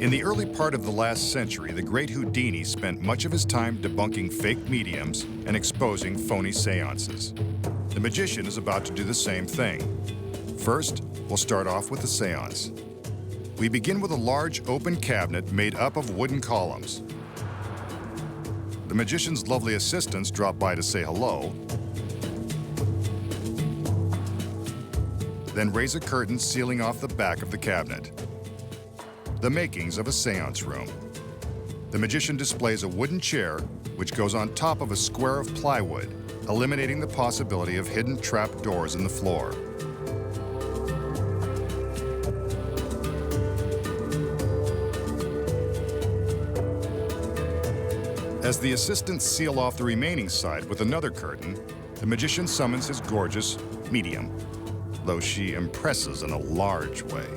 In the early part of the last century, the great Houdini spent much of his time debunking fake mediums and exposing phony seances. The magician is about to do the same thing. First, we'll start off with the seance. We begin with a large open cabinet made up of wooden columns. The magician's lovely assistants drop by to say hello, then raise a curtain sealing off the back of the cabinet. The makings of a seance room. The magician displays a wooden chair which goes on top of a square of plywood, eliminating the possibility of hidden trap doors in the floor. As the assistants seal off the remaining side with another curtain, the magician summons his gorgeous medium, though she impresses in a large way.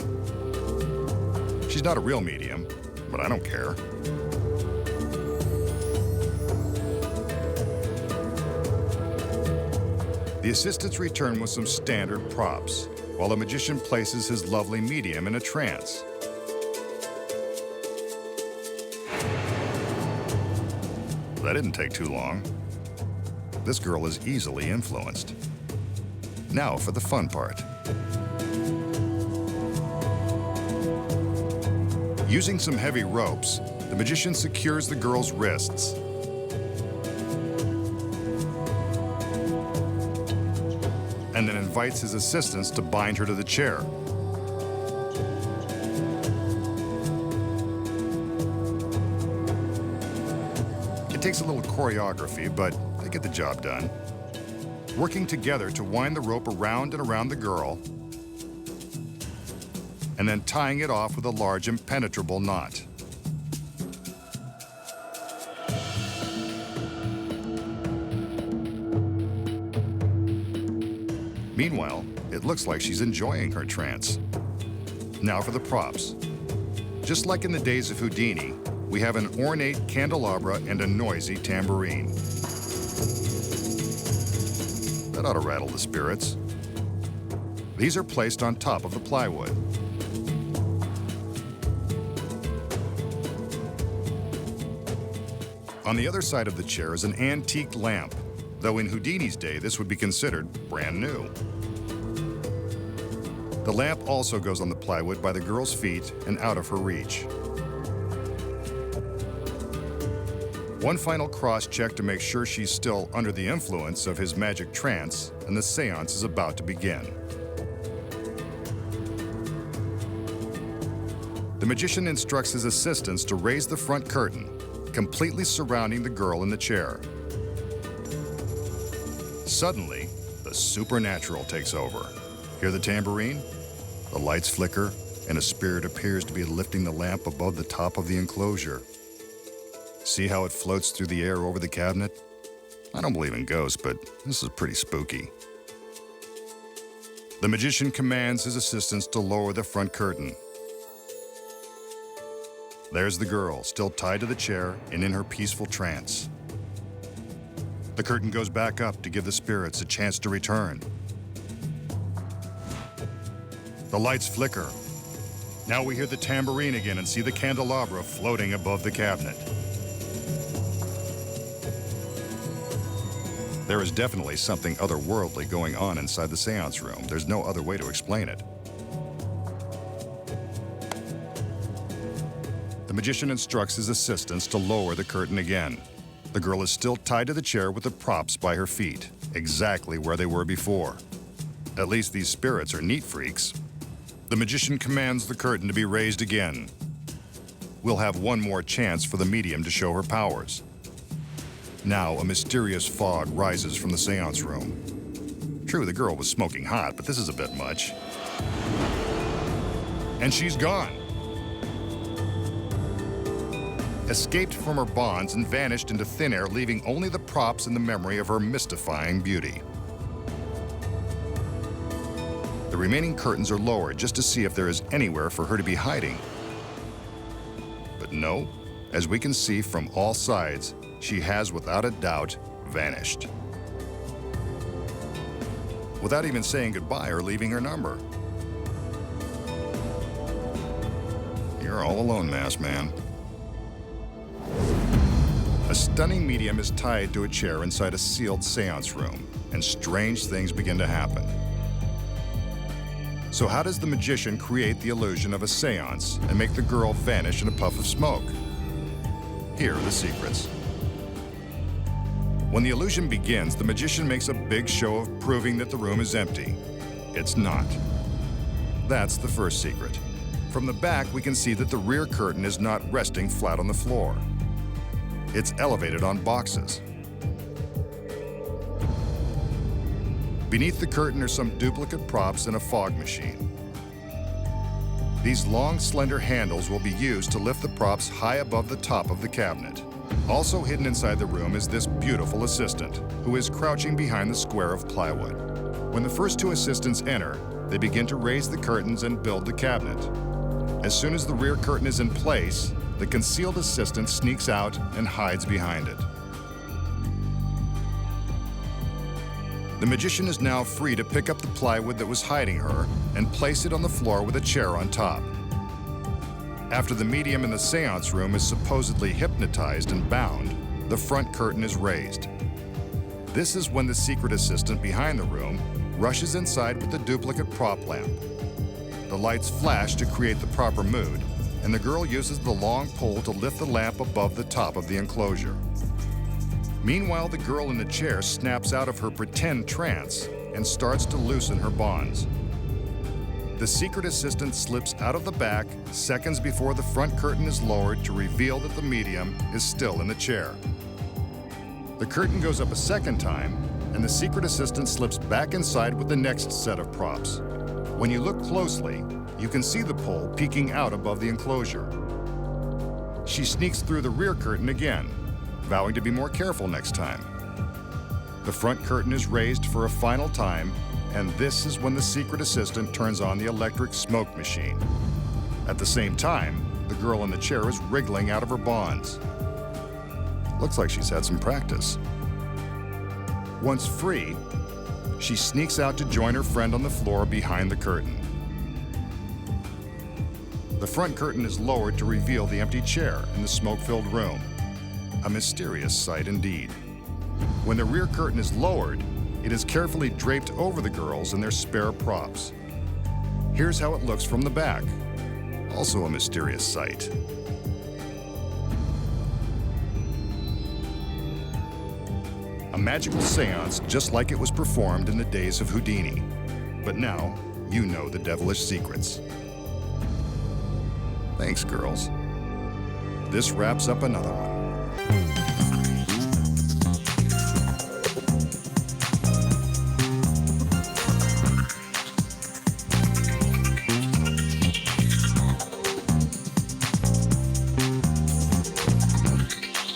She's not a real medium, but I don't care. The assistants return with some standard props, while the magician places his lovely medium in a trance. That didn't take too long. This girl is easily influenced. Now for the fun part. Using some heavy ropes, the magician secures the girl's wrists. And then invites his assistants to bind her to the chair. It takes a little choreography, but they get the job done. Working together to wind the rope around and around the girl, and then tying it off with a large impenetrable knot. Meanwhile, it looks like she's enjoying her trance. Now for the props. Just like in the days of Houdini, we have an ornate candelabra and a noisy tambourine. That ought to rattle the spirits. These are placed on top of the plywood. On the other side of the chair is an antique lamp, though in Houdini's day this would be considered brand new. The lamp also goes on the plywood by the girl's feet and out of her reach. One final cross-check to make sure she's still under the influence of his magic trance, and the seance is about to begin. The magician instructs his assistants to raise the front curtain, completely surrounding the girl in the chair. Suddenly, the supernatural takes over. Hear the tambourine? The lights flicker, and a spirit appears to be lifting the lamp above the top of the enclosure. See how it floats through the air over the cabinet? I don't believe in ghosts, but this is pretty spooky. The magician commands his assistants to lower the front curtain. There's the girl, still tied to the chair and in her peaceful trance. The curtain goes back up to give the spirits a chance to return. The lights flicker. Now we hear the tambourine again and see the candelabra floating above the cabinet. There is definitely something otherworldly going on inside the seance room. There's no other way to explain it. The magician instructs his assistants to lower the curtain again. The girl is still tied to the chair with the props by her feet, exactly where they were before. At least these spirits are neat freaks. The magician commands the curtain to be raised again. We'll have one more chance for the medium to show her powers. Now a mysterious fog rises from the seance room. True, the girl was smoking hot, but this is a bit much. And she's gone. Escaped from her bonds and vanished into thin air, leaving only the props and the memory of her mystifying beauty. The remaining curtains are lowered just to see if there is anywhere for her to be hiding. But no, as we can see from all sides, she has without a doubt vanished. Without even saying goodbye or leaving her number. You're all alone, masked man. A stunning medium is tied to a chair inside a sealed seance room, and strange things begin to happen. So how does the magician create the illusion of a seance and make the girl vanish in a puff of smoke? Here are the secrets. When the illusion begins, the magician makes a big show of proving that the room is empty. It's not. That's the first secret. From the back, we can see that the rear curtain is not resting flat on the floor. It's elevated on boxes. Beneath the curtain are some duplicate props and a fog machine. These long, slender handles will be used to lift the props high above the top of the cabinet. Also hidden inside the room is this beautiful assistant, who is crouching behind the square of plywood. When the first two assistants enter, they begin to raise the curtains and build the cabinet. As soon as the rear curtain is in place, the concealed assistant sneaks out and hides behind it. The magician is now free to pick up the plywood that was hiding her and place it on the floor with a chair on top. After the medium in the seance room is supposedly hypnotized and bound, the front curtain is raised. This is when the secret assistant behind the room rushes inside with the duplicate prop lamp. The lights flash to create the proper mood, and the girl uses the long pole to lift the lamp above the top of the enclosure. Meanwhile, the girl in the chair snaps out of her pretend trance and starts to loosen her bonds. The secret assistant slips out of the back seconds before the front curtain is lowered to reveal that the medium is still in the chair. The curtain goes up a second time, and the secret assistant slips back inside with the next set of props. When you look closely, you can see the pole peeking out above the enclosure. She sneaks through the rear curtain again, vowing to be more careful next time. The front curtain is raised for a final time, and this is when the secret assistant turns on the electric smoke machine. At the same time, the girl in the chair is wriggling out of her bonds. Looks like she's had some practice. Once free, she sneaks out to join her friend on the floor behind the curtain. The front curtain is lowered to reveal the empty chair in the smoke-filled room. A mysterious sight indeed. When the rear curtain is lowered, it is carefully draped over the girls and their spare props. Here's how it looks from the back. Also a mysterious sight. A magical seance just like it was performed in the days of Houdini. But now, you know the devilish secrets. Thanks, girls. This wraps up another one.